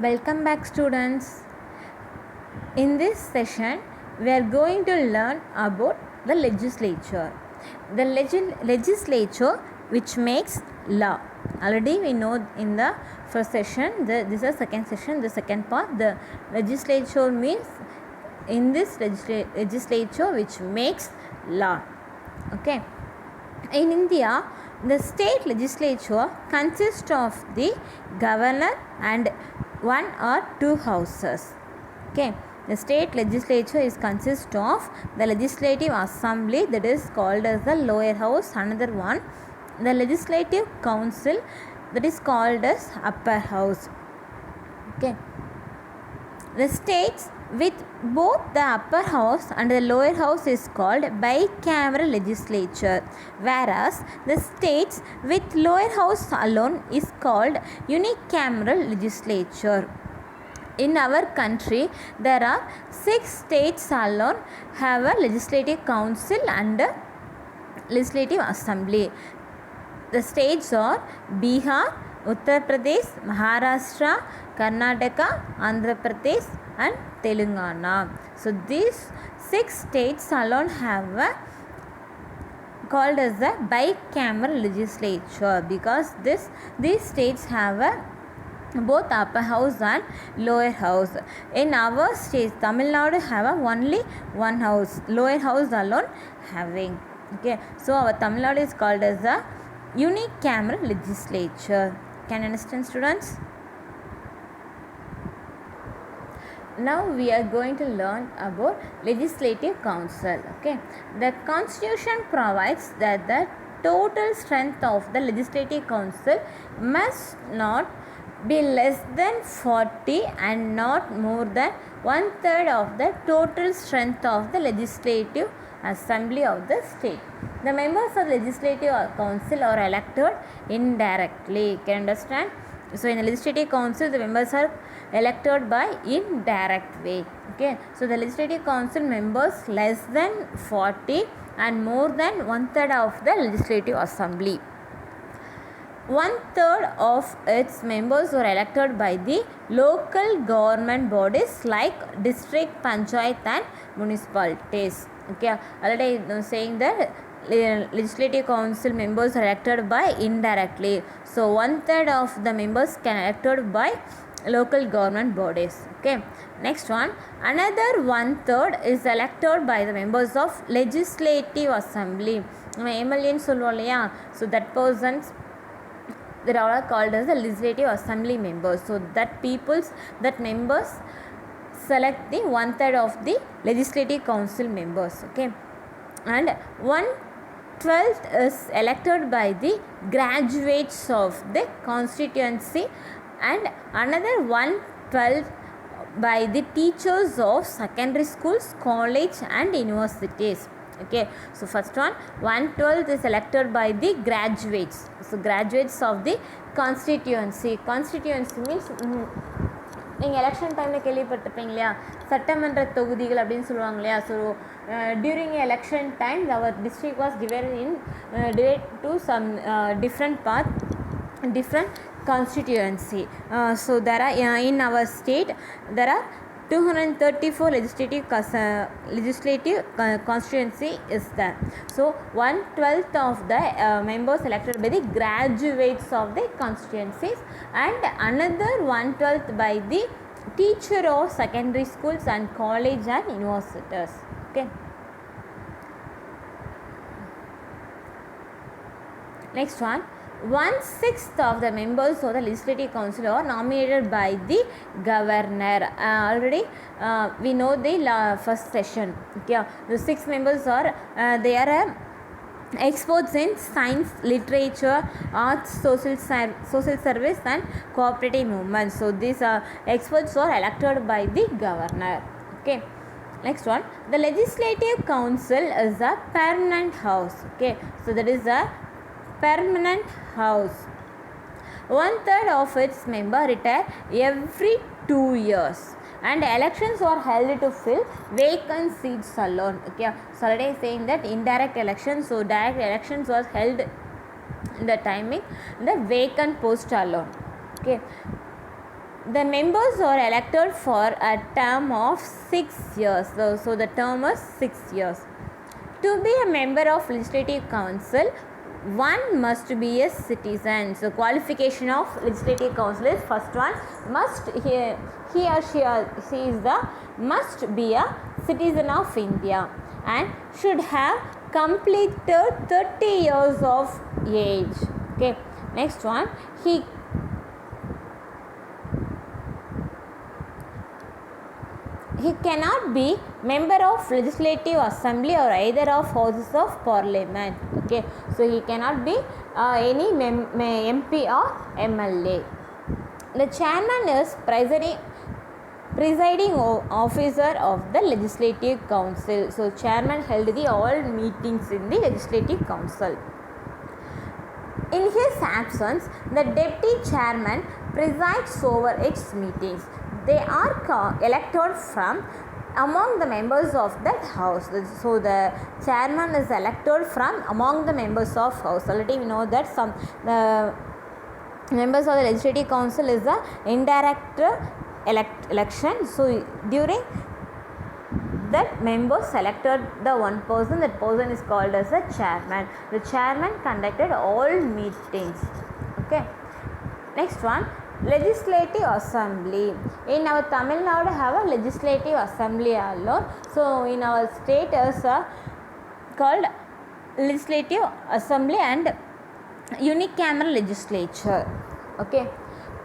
Welcome back, students. In this session, we are going to learn about the legislature. The legislature which makes law. Already we know in the first session, this is the second session, the second part. The legislature means in this legislature which makes law. Okay. In India, the state legislature consists of the governor and one or two houses. Okay, the state legislature is consist of the legislative assembly, that is called as the lower house. Another one, the legislative council, that is called as upper house. Okay, the states with both the upper house and the lower house is called bicameral legislature, whereas the states with lower house alone is called unicameral legislature. In our country, there are 6 states alone have a legislative council and a legislative assembly. The states are Bihar, Uttar Pradesh, Maharashtra, Karnataka, Andhra Pradesh and Telangana. So these 6 states alone have a called as the bicameral legislature because these states have a both upper house and lower house. In our state, Tamil Nadu have only one house, lower house alone having. Okay, so our Tamil Nadu is called as a unicameral legislature. Can you understand, students? Now we are going to learn about legislative council. Okay, the constitution provides that the total strength of the legislative council must not be less than 40 and not more than 1/3 of the total strength of the legislative assembly of the state. The members of the legislative council are elected indirectly. Can you understand? So in the legislative council, the members are elected by indirect way. Okay, so the legislative council members less than 40 and more than 1/3 of the legislative assembly. 1/3 of its members were elected by the local government bodies like district, panchayat and municipalities. Okay, already saying that legislative council members are elected by indirectly. So 1/3 of the members can elected by local government bodies. Okay, next one, another 1/3 is elected by the members of legislative assembly. MLA சொல்லுவோம் இல்லையா, so that persons that are called as the legislative assembly members. So that members select the 1/3 of the legislative council members. Okay, and 1/12 is elected by the graduates of the constituency and another 1/12 by the teachers of secondary schools, college and universities. Okay, so first one, 1/12 is elected by the graduates. So graduates of the constituency means நீங்கள் election டைமில் கேள்விப்பட்டிருப்பீங்க இல்லையா, சட்டமன்ற தொகுதிகள் அப்படின்னு சொல்லுவாங்க இல்லையா. So during election time our district was divided to some different path, different constituency. So there are in our state there are 234 legislative constituency is there. So 1/12 of the members elected by the graduates of the constituencies and another 1/12 by the teacher of secondary schools and college and universities. Okay, next one, 1/6 of the members of the legislative council are nominated by the governor. Already we know the first session. Okay, the 6 members are they are experts in science, literature, arts, social service and cooperative movement. So these experts are elected by the governor. Okay, next one, the legislative council is a permanent house. Okay, so that is a permanent house. 1/3 of its members retire every 2 years and elections are held to fill vacant seats alone. Okay, so already saying that indirect elections, so direct elections was held in the timing the vacant post alone. Okay, The members are elected for a term of 6 years. So the term is 6 years. To be a member of Legislative Council, one must be a citizen. So qualification of Legislative Council is first one, must he or she is the must be a citizen of India and should have completed 30 years of age. Okay, next one, he cannot be member of Legislative Assembly or either of houses of Parliament. Okay, so he cannot be any MP or MLA. The chairman is presiding officer of the Legislative Council. So chairman held the all meetings in the Legislative Council. In his absence, the deputy chairman presides over its meetings. They are elected from among the members of that house. So the chairman is elected from among the members of house. Already we know that the members of the Legislative Council is a indirect election. So during that member selected the one person, that person is called as a chairman. The chairman conducted all meetings. Okay, next one, Legislative Assembly. In our Tamil Nadu have a Legislative Assembly alone. So in our state is called Legislative Assembly and unicameral legislature. Okay,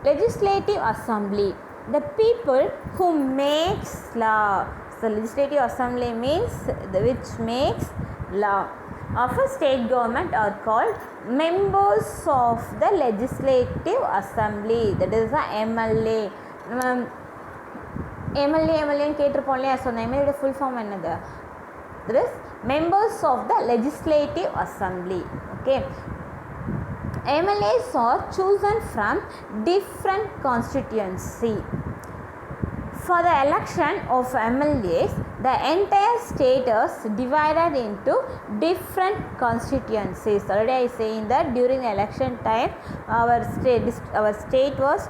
Legislative Assembly, the people who makes law. So Legislative Assembly means which makes law of a state government are called members of the Legislative Assembly. That is the MLA. MLA கேட்டிருப்போம் இல்லையா. So அந்த MLA full form என்னது? That is members of the Legislative Assembly. Okay, MLAs are chosen from different constituency. For the election of MLAs, the entire state is divided into different constituencies. Already I saying that during the election time, our state was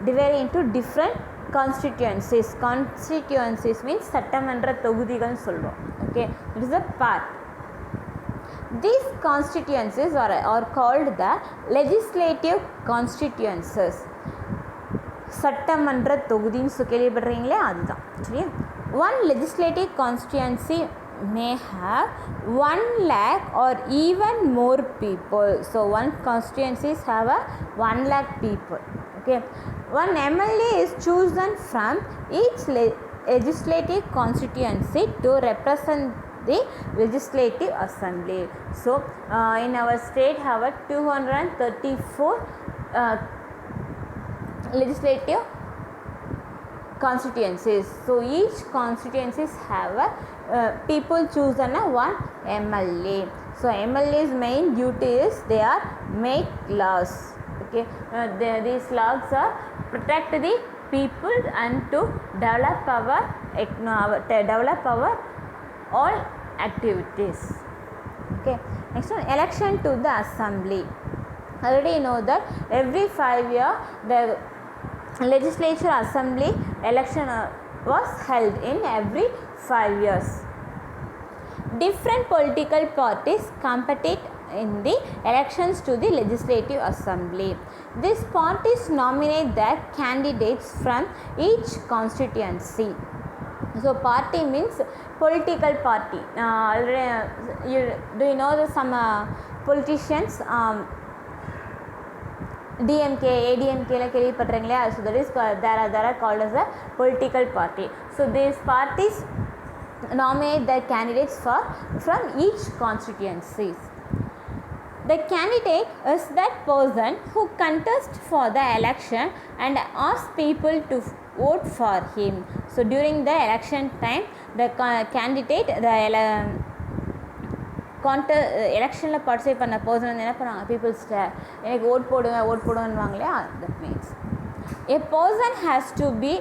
divided into different constituencies. Constituencies means சட்டமன்ற தொகுதிகள் சொல்றோம். Okay, it is a part. These constituencies are called the legislative constituencies. சட்டமன்ற தொகுதின்னு கேள்விப்படுறீங்களே, அதுதான் சரியா. One legislative constituency may have 1 lakh or even more people. So one constituencies have a 1 lakh people. Okay, one MLA is chosen from each legislative constituency to represent the Legislative Assembly. So in our state have a 234 legislative constituencies. So each constituencies have a people chosen a one MLA. So MLA's main duty is they are make laws. Okay, these laws are protect the people and to develop our all activities. Okay, next one, election to the assembly. Already you know that every 5 years the legislature assembly election was held in every 5 years. Different political parties compete in the elections to the legislative assembly. These parties nominate their candidates from each constituency. So party means political party. Do you know some politicians? DMK, ADMK la kelivipatringala. So that is there are called as a political party. So these parties nominate their candidates from each constituencies. The candidate is that person who contests for the election and asks people to vote for him. So during the election time, the candidate எலெக்ஷனில் participate பண்ண person வந்து என்ன பண்ணுவாங்க, பீப்புள்ஸ்கிட்ட எனக்கு vote போடுங்கன்னு இல்லையா. That means a person has to be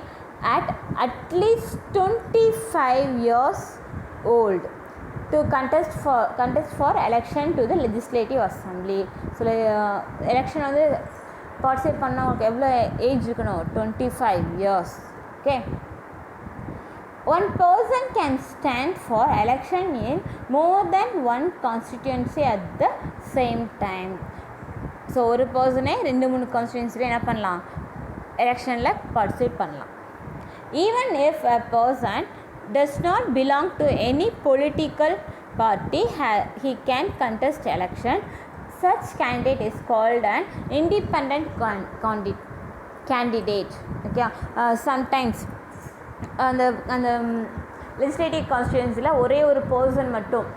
at least 25 years old to contest for election to the legislative assembly. So election வந்து participate பண்ணால் உங்களுக்கு எவ்வளோ ஏஜ் இருக்கணும்? 25 years. Okay. One person can stand for election in more than one constituency at the same time. So ஒரு பர்சனே 2-3 கான்ஸ்டியூன்சியில் என்ன பண்ணலாம்? எலெக்ஷனில் participate பண்ணலாம். Even if a person does not belong to any political party, he can contest election. Such candidate is called an independent candidate. Okay. Sometimes அந்த legislative கான்ஸ்டியூன்சியில் ஒரே ஒரு person மட்டும்,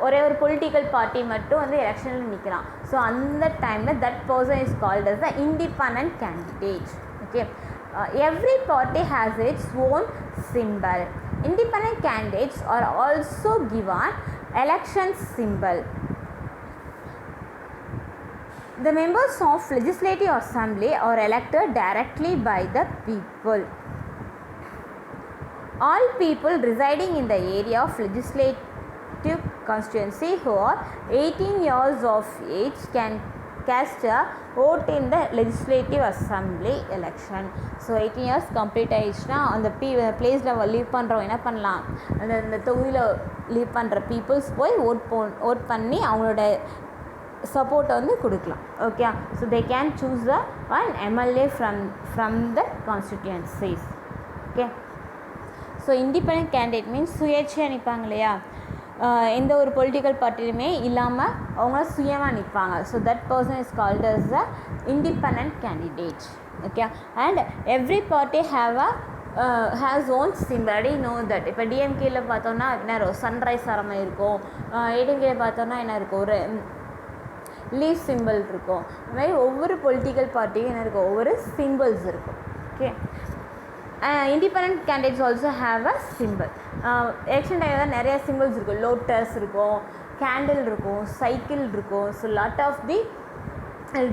ஒரே ஒரு பொலிட்டிக்கல் பார்ட்டி மட்டும் வந்து எலெக்ஷனில் நிற்கிறான். ஸோ அந்த டைமில் that person is called as the independent candidate. Okay. Every party has its own symbol. Independent candidates are also given election symbol. The members of legislative assembly are elected directly by the people. All people residing in the area of legislative constituency who are 18 years of age can cast a vote in the legislative assembly election. So 18 years complete ஆகிடுச்சுன்னா அந்த பிளேஸில் leave பண்ணுறவங்க என்ன பண்ணலாம்? அந்த தொகுதியில் leave பண்ணுற peoples போய் ஓட் பண்ணி அவங்களோட சப்போர்ட்டை வந்து கொடுக்கலாம். Okay. So they can choose the one MLA from the constituencies. Okay. So independent candidate means சுயேட்சையாக நிற்பாங்க இல்லையா? எந்த ஒரு பொலிட்டிக்கல் பார்ட்டிலுமே இல்லாமல் அவங்க சுயமாக நிற்பாங்க. So that person is called as the independent candidate. Okay. And every party has own symbol. I know that. இப்போ டிஎம்கேயில் பார்த்தோன்னா என்ன இருக்கும்? சன்ரைஸ் ஆகிற மாதிரி இருக்கும். ஏடிஎம்கேல பார்த்தோன்னா என்ன இருக்கும்? ஒரு லீவ் சிம்பிள் இருக்கும். அது மாதிரி ஒவ்வொரு பொலிட்டிக்கல் பார்ட்டியும் என்ன இருக்கும்? ஒவ்வொரு சிம்பிள்ஸ் இருக்கும். Okay. Independent candidates also have a simple. Election டைமில் தான் நிறைய சிம்பிள்ஸ் இருக்கும். லோட்டஸ் இருக்கும், கேண்டில் இருக்கும், சைக்கிள் இருக்கும். So lot of the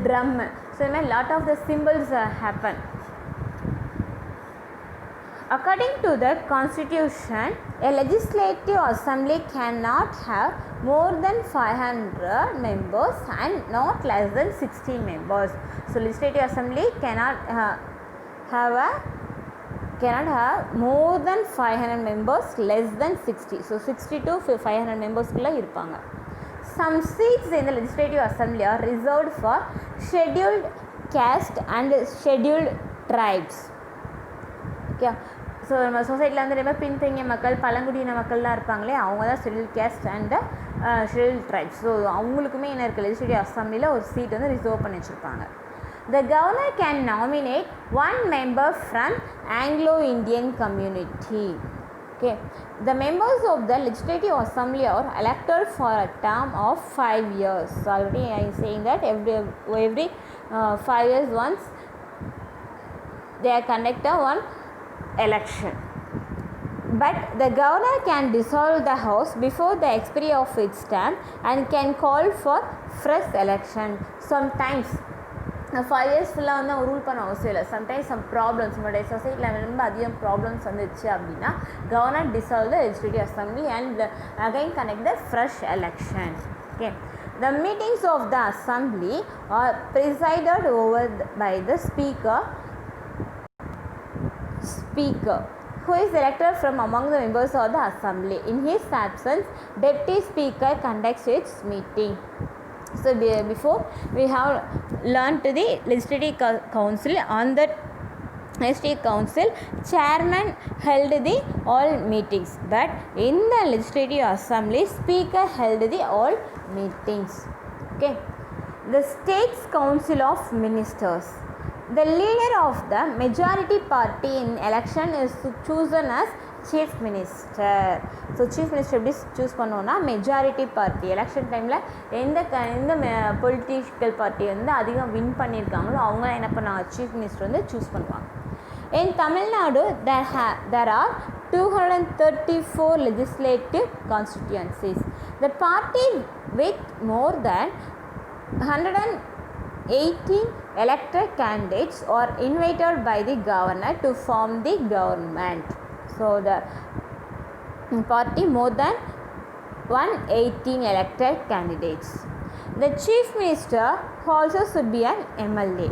drum. So இது மாதிரி lot of the symbols happen. According to the constitution, a legislative assembly cannot have more than 500 members and not less than 60 members. So legislative assembly cannot have more than 500 members, less than 60. So 60 to 500 members குள்ள இருப்பாங்க. Some seats in the legislative assembly are reserved for scheduled caste and scheduled tribes. Okay. So நம்ம சொசைட்டியில் வந்து ரொம்ப பின்தங்கிய மக்கள், பழங்குடியின மக்கள்லாம் இருப்பாங்களே, அவங்க தான் scheduled caste and scheduled tribes. So அவங்களுக்குமே என்ன இருக்குது? லெஜிஸ்லேட்டிவ் அசம்பிளியில் ஒரு சீட் வந்து ரிசர்வ் பண்ணி வச்சுருப்பாங்க. The governor can nominate one member from Anglo-Indian community. Okay. The members of the legislative assembly are elected for a term of 5 years. So already I am saying that every 5 years once they are conducted one election. But the governor can dissolve the house before the expiry of its term and can call for fresh election. Sometimes 5 years ஃபுல்லாக வந்து rule பண்ண அவசியம் இல்லை. Sometimes some problems நம்மளுடைய சொசைட்டியில் ரொம்ப அதிகம் problems வந்துச்சு அப்படின்னா governor dissolve the legislative assembly and again connect the fresh election. Okay. The meetings of the assembly are presided over by the speaker who is elected from among the members of the assembly. In his absence, deputy speaker conducts its meeting. So before we have learned the legislative council. On that legislative council, chairman held the all meetings, but in the legislative assembly, speaker held the all meetings. Okay. The state's council of ministers. The leader of the majority party in election is chosen as chief minister. So chief minister எப்படி choose பண்ணுவோன்னா majority party election டைமில் எந்த political party வந்து அதிகம் win பண்ணியிருக்காங்களோ அவங்க என்ன பண்ணுவாங்க? Chief minister வந்து சூஸ் பண்ணுவாங்க. In Tamil Nadu, there are 234 legislative constituencies. The party with more than 118 elected candidates are invited by the governor to form the government. So the party more than 118 elected candidates. The chief minister also should be an MLA.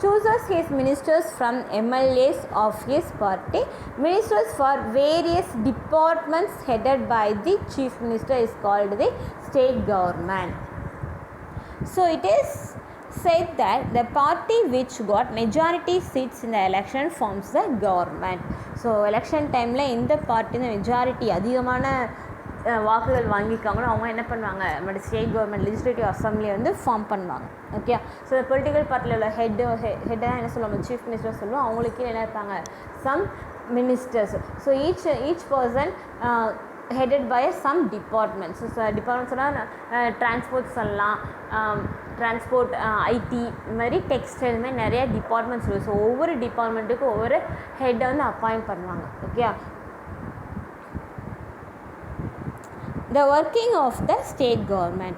chooses his ministers from MLAs of his party. Ministers for various departments headed by the chief minister is called the state government. So it is said that the party which got majority seats in the election forms the government. So election time la இந்த party the majority அதிகமான வாக்குகள் வாங்கிக்காங்களோ அவங்க என்ன பண்ணுவாங்க, நம்மளோட state government legislative assembly வந்து form பண்ணுவாங்க. Okay, so political பார்ட்டியில் உள்ள ஹெட்டாக என்ன சொல்லுவாங்க, சீஃப் மினிஸ்டர் சொல்லுவோம். அவங்களுக்கு என்ன இருப்பாங்க, some ministers. So each person headed by some departments. So departments transport சொல்லலாம், டிரான்ஸ்போர்ட், ஐடி, இது மாதிரி டெக்ஸ்டைல், இது மாதிரி நிறைய டிபார்ட்மெண்ட்ஸ் இருக்குது. ஸோ ஒவ்வொரு டிபார்ட்மெண்ட்டுக்கும் ஒவ்வொரு ஹெட்டை வந்து அப்பாயிண்ட் பண்ணுவாங்க. Okay, the working of the state government.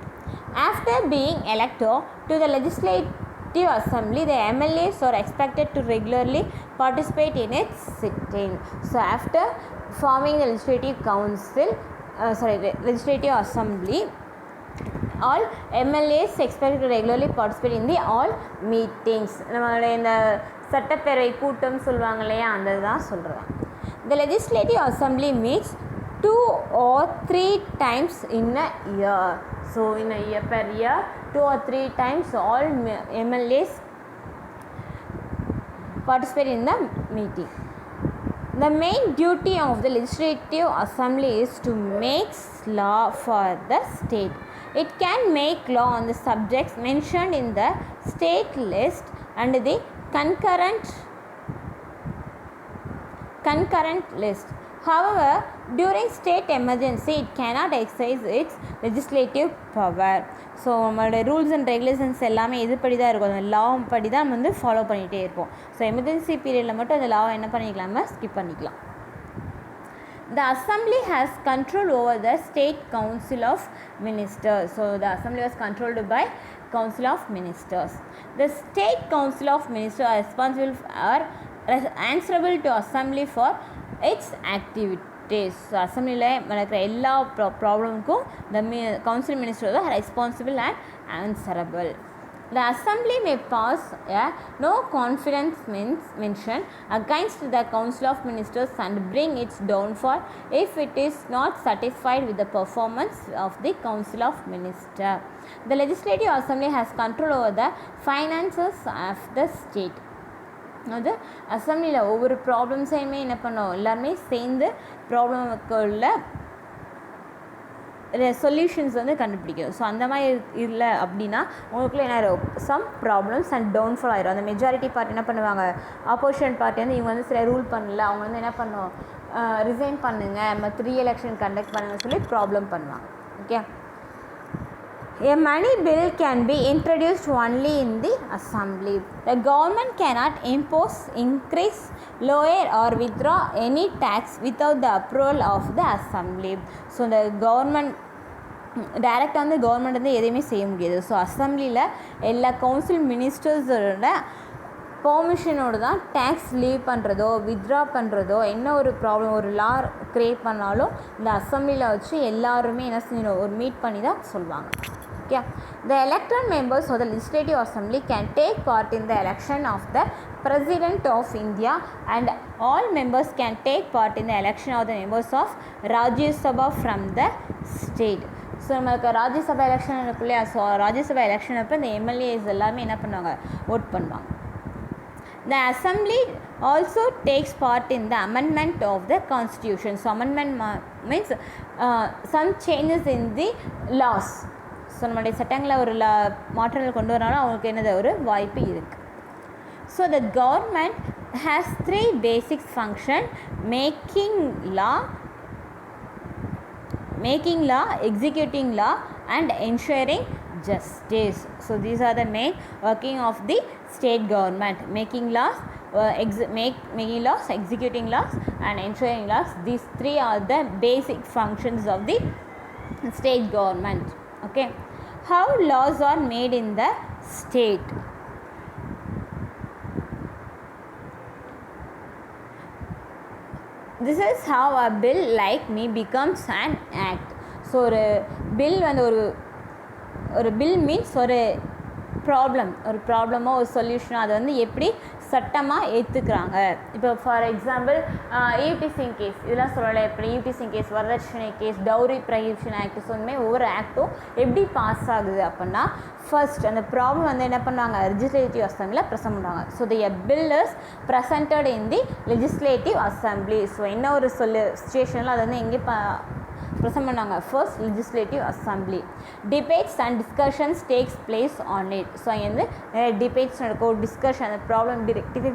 After being elected to the legislative assembly, the MLAs are expected to regularly participate in its sitting. So after forming the legislative council, legislative assembly, all MLAs expected to regularly participate in the all meetings. நம்மளோட இந்த சட்டப்பேரவை கூட்டம் சொல்லுவாங்க இல்லையா, அந்த தான் சொல்கிறேன். The legislative assembly meets 2 or 3 times in a year. So in a year, per year 2 or 3 times all MLAs participate in the meeting. The main duty of the legislative assembly is to make law for the state. It can make law on the subjects mentioned in the state list and the concurrent list. However, during state emergency, it cannot exercise its legislative power. So நம்மளோட rules and regulations எல்லாமே இதுபடி தான் இருக்கும், அந்த லா படி தான் நம்ம வந்து follow பண்ணிகிட்டே இருப்போம். ஸோ எமர்ஜென்சி பீரியடில் மட்டும் அந்த லாவை என்ன பண்ணிக்கலாம், ஸ்கிப் பண்ணிக்கலாம். The assembly has control over the state council of ministers. So the assembly was controlled by council of ministers. The state council of ministers are responsible or answerable to assembly for its activities. So அசம்பிளியில் நடக்கிற எல்லா ப்ராப்ளமுக்கும் the council ministers are responsible and answerable. The assembly may pass a no confidence motion against the council of ministers and bring its downfall if it is not satisfied with the performance of the council of ministers. The legislative assembly has control over the finances of the state. அது அசம்பிளியில் ஒவ்வொரு ப்ராப்ளம்ஸையுமே என்ன பண்ணோம், எல்லாருமே சேர்ந்து ப்ராப்ளமுக்கு உள்ள solutions வந்து கண்டுபிடிக்கும். So அந்த மாதிரி இல்லை அப்படின்னா உங்களுக்குள்ள என்ன ஆயிரும், சம் ப்ராப்ளம்ஸ் அண்ட் டவுன்ஃபால் ஆயிரும். அந்த மெஜாரிட்டி பார்ட்டி என்ன பண்ணுவாங்க, ஆப்போசிஷன் பார்ட்டி வந்து இவங்க வந்து சில ரூல் பண்ணல, அவங்க வந்து என்ன பண்ணுவோம், ரிசைன் பண்ணுங்கள், மற்ற ரீஎலெக்ஷன் கண்டக்ட் பண்ணுங்கன்னு சொல்லி ப்ராப்ளம் பண்ணுவாங்க. Okay, a money bill can be introduced only in the assembly. The government cannot impose, increase, lower or withdraw any tax without the approval of the assembly. So the government டைரெக்டாக வந்து government வந்து எதையுமே செய்ய முடியாது. So அசம்பிளியில் எல்லா council மினிஸ்டர்ஸோட பெர்மிஷனோடு தான் tax leave பண்ணுறதோ withdraw பண்ணுறதோ என்ன ஒரு ப்ராப்ளம் ஒரு லா க்ரியேட் பண்ணாலும் இந்த அசம்பிளியில் வச்சு எல்லாருமே என்ன செஞ்சணும், ஒரு மீட் பண்ணி தான் சொல்லுவாங்க. Okay. The elected members of the legislative assembly can take part in the election of the president of India and all members can take part in the election of the members of Rajya Sabha from the state. So நம்மளுக்கு Rajya Sabha election இருக்கு இல்லையா, so Rajya Sabha election அப்போ இந்த MLAs எல்லாமே என்ன பண்ணுவாங்க, vote பண்ணுவாங்க. The assembly also takes part in the amendment of the constitution. So amendment means some changes in the laws. So நம்மளுடைய சட்டங்களில் ஒரு மாற்றங்கள் கொண்டு வரனாலும் அவங்களுக்கு என்னது ஒரு வாய்ப்பு இருக்குது. So the government has 3 basic function: making law, executing law and ensuring justice. So these are the main working of the state government: making laws, executing laws and ensuring laws. These 3 are the basic functions of the state government. Okay, how laws are made in the state? This is how a bill like me becomes an act. So ஒரு bill வந்து ஒரு bill means ஒரு ஒரு ப்ராப்ளமோ ஒரு சொல்யூஷனோ அதை வந்து எப்படி சட்டமாக ஏற்றுக்கிறாங்க. இப்போ ஃபார் எக்ஸாம்பிள் ஈவ்டீசிங் கேஸ் இதெல்லாம் சொல்லலை. எப்படி ஈவ்டீசிங் கேஸ், வரதட்சணை case, dowry prohibition act, so இந்தமாதிரி ஒவ்வொரு ஆக்டும் எப்படி பாஸ் ஆகுது அப்படின்னா ஃபர்ஸ்ட் அந்த ப்ராப்ளம் வந்து என்ன பண்ணுவாங்க, லெஜிஸ்லேட்டிவ் அசம்பிளியில் ப்ரெசென்ட் பண்ணுவாங்க. So the bill is presented in the legislative assembly. So என்ன ஒரு சுச்சுவேஷனில் அதை வந்து எங்கே ப்ரெசென்ட் பண்ணாங்க, first legislative assembly. Debates and discussions takes place on it. So அங்கே வந்து நிறைய டிபேட்ஸ் நடக்கும், டிஸ்கஷன், அந்த ப்ராப்ளம் ரெக்டிஃபை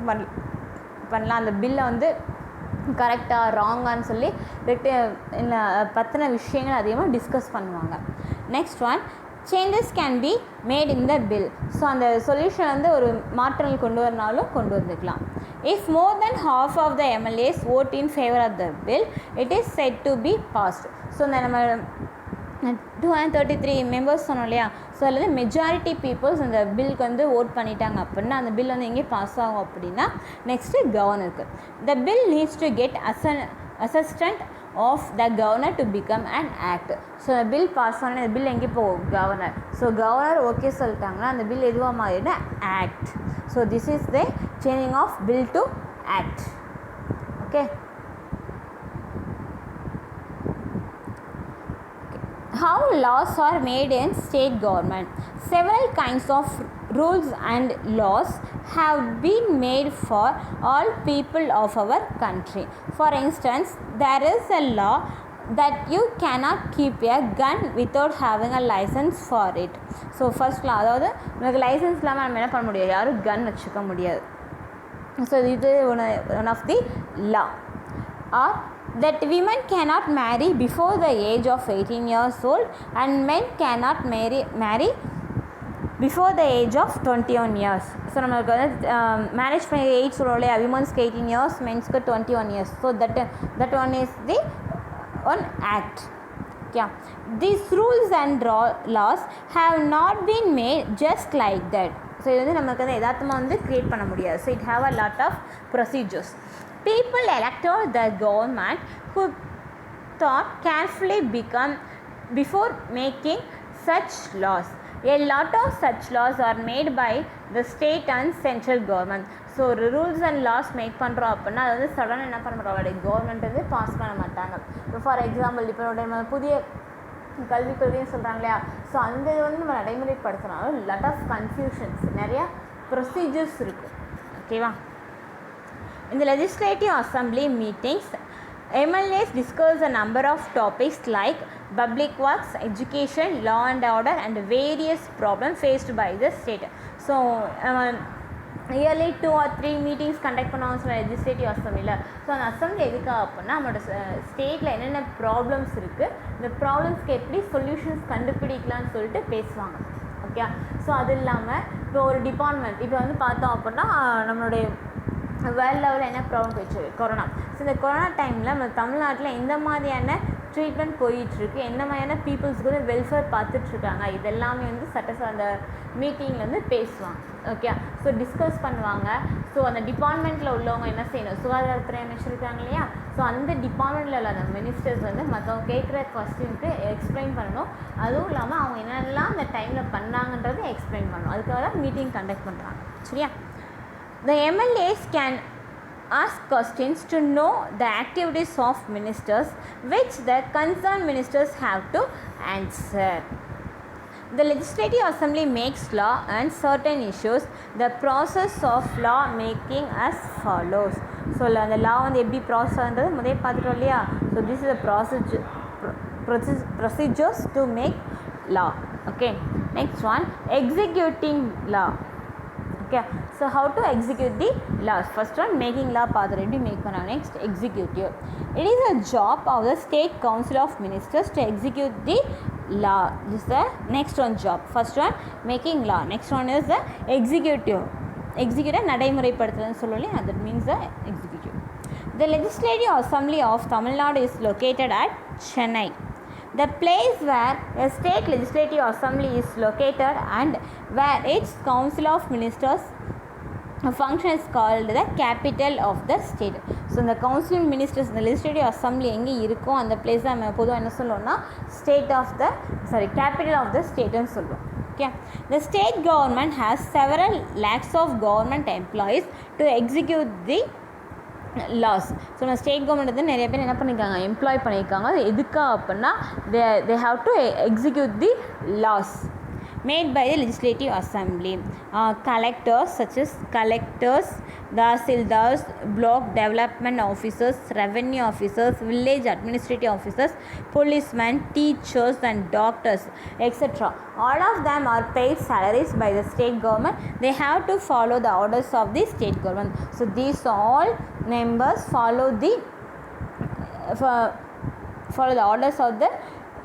பண்ணலாம், அந்த பில்லை வந்து கரெக்டாக ராங்கான்னு சொல்லி இல்லை பற்றின விஷயங்கள் அதிகமாக டிஸ்கஸ் பண்ணுவாங்க. Next one, changes can be made in the bill. So அந்த சொல்யூஷன் வந்து ஒரு மாற்றங்கள் கொண்டு வரனாலும் கொண்டு வந்துக்கலாம். If more then half of the MLAs vote in favor of the bill, it is said to be passed. So இந்த நம்ம 233 members சொன்னோம் இல்லையா, ஸோ அதில் வந்து மெஜாரிட்டி பீப்புள்ஸ் இந்த பில்க்கு வந்து ஓட் பண்ணிட்டாங்க அப்படின்னா அந்த பில் வந்து எங்கே பாஸ் ஆகும் அப்படின்னா நெக்ஸ்ட்டு கவர்னருக்கு. The bill needs to get assistant of the governor to become an act. So அந்த பில் பாஸ் ஆனால் அந்த பில் எங்கே போகும், கவர்னர். ஸோ கவர்னர் ஓகே சொல்லிட்டாங்கன்னா அந்த பில் எதுவாக மாறினா act. So this is the changing of bill to act. Okay, how laws are made in state government. Several kinds of rules and laws have been made for all people of our country. For instance, there is a law that you cannot keep a gun without having a license for it. So first law, அதாவது உங்களுக்கு licence இல்லாமல் நம்ம என்ன பண்ண முடியாது, யாரும் கன் வச்சுக்க முடியாது. ஸோ இது one of the law. Or that women cannot marry before the age of 18 years old and men cannot marry before the age of 21 years. So நம்மளுக்கு வந்து மேரேஜ் பண்ணி ஏஜ் சொல்கிறோம் இல்லையா, விமன்ஸ்க்கு 18 years, மென்ஸ்க்கு 21 years. So that one is the one act. Yeah, these rules and laws have not been made just like that. So இது வந்து நமக்கு வந்து யதார்த்தமாக வந்து க்ரியேட் பண்ண முடியாது. So it have a lot of procedures. People elected the government who thought carefully before making such laws. A lot of such laws are made by the state and central government. So ஒரு rules and loss make பண்ணுறோம் அப்படின்னா அது வந்து சடனாக என்ன பண்ண மாட்டாங்க, government வந்து பாஸ் பண்ண மாட்டாங்க. இப்போ ஃபார் எக்ஸாம்பிள் இப்போ நம்ம புதிய கல்விக் கொள்கைன்னு சொல்கிறாங்க இல்லையா, ஸோ அந்த இது வந்து நம்ம நடைமுறைப்படுத்தினாலும் லாட் ஆஃப் கன்ஃபியூஷன்ஸ், நிறையா ப்ரொசீஜர்ஸ் இருக்குது. ஓகேவா? In the legislative assembly meetings, MLAs discuss a number of topics like public works, education, law and order and various problems faced by the state. So yearly 2 or 3 meetings conduct பண்ணுவாங்க சொல்ல legislative அசம்பிளியில். So அந்த assembly எதுக்காக அப்படின்னா நம்மளோட ஸ்டேட்டில் என்னென்ன problems இருக்குது, இந்த ப்ராப்ளம்ஸ்க்கு எப்படி சொல்யூஷன்ஸ் கண்டுபிடிக்கலான்னு சொல்லிட்டு பேசுவாங்க. ஓகே, ஸோ அது இல்லாமல் இப்போ ஒரு டிபார்ட்மெண்ட் இப்போ வந்து பார்த்தோம் அப்படின்னா நம்மளுடைய வேர்ல்டு லெவலில் என்ன ப்ராப்ளம் போயிடுச்சு, கொரோனா. ஸோ இந்த கொரோனா டைமில் நம்ம தமிழ்நாட்டில் எந்த மாதிரியான ட்ரீட்மெண்ட் போயிட்டுருக்கு, என்ன மாதிரியான பீப்புள்ஸ்க்கு வந்து வெல்ஃபேர் பார்த்துட்ருக்காங்க, இதெல்லாமே வந்து அந்த மீட்டிங்கில் வந்து பேசுவாங்க. ஓகே, ஸோ டிஸ்கஸ் பண்ணுவாங்க. ஸோ அந்த டிபார்ட்மெண்ட்டில் உள்ளவங்க என்ன செய்யணும், சுகாதாரத்துறை அமைச்சர் இருக்காங்க இல்லையா, ஸோ அந்த டிபார்ட்மெண்ட்டில் உள்ள அந்த மினிஸ்டர்ஸ் வந்து மற்றவங்க கேட்குற கொஸ்டினுக்கு எக்ஸ்பிளைன் பண்ணணும். அதுவும் இல்லாமல் அவங்க என்னென்னலாம் அந்த டைமில் பண்ணாங்கன்றதை எக்ஸ்பிளைன் பண்ணணும். அதுக்காக தான் மீட்டிங் கண்டக்ட் பண்ணுறாங்க. சரியா? The MLAs can ask questions to know the activities of ministers, which the concerned ministers have to answer. The Legislative Assembly makes law on certain issues. The process of law making as follows. So the law வந்து எப்படி process ஆகுன்றது முதல்ல பார்த்துட்டோம் இல்லையா. So this is the procedures to make law. Okay, next one, executing law. Okay, so how to execute the laws. First one, making law பார்த்து எப்படி make பண்ண. Next, executive. It is a job of the State Council of Ministers to execute the law. This is the next one job. First one, making law. Next one is the executive. Executive நடைமுறைப்படுத்துறதுன்னு சொல்லலையே, that means the executive. The Legislative Assembly of Tamil Nadu is located at Chennai. The place where a state legislative assembly is located and where its council of ministers function is called the capital of the state. So the council of ministers, the legislative assembly எங்கே இருக்கோ அந்த place நம்ம பொதுவாக என்ன சொல்லுவோம்னா capital of the state ன்னு சொல்லுவோம். Okay, the state government has several lakhs of government employees to execute the laws. So நம்ம ஸ்டேட் கவர்மெண்ட் வந்து நிறைய பேர் என்ன பண்ணியிருக்காங்க, எம்ப்ளாய் பண்ணியிருக்காங்க. அது எதுக்கா அப்படின்னா they have to execute the laws made by the legislative assembly. Collectors such as collectors, tahsildars, block development officers, revenue officers, village administrative officers, policemen, teachers and doctors, etc. All of them are paid salaries by the state government. They have to follow the orders of the state government. So these all members follow the orders of the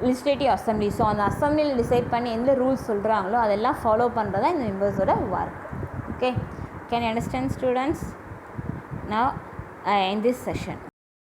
legislative assembly. So அந்த அசம்பிளியில் decide பண்ணி எந்த rules சொல்கிறாங்களோ அதெல்லாம் follow பண்ணுறது தான் இந்த மெம்பர்ஸோட work. Okay, can you understand students? Now in this session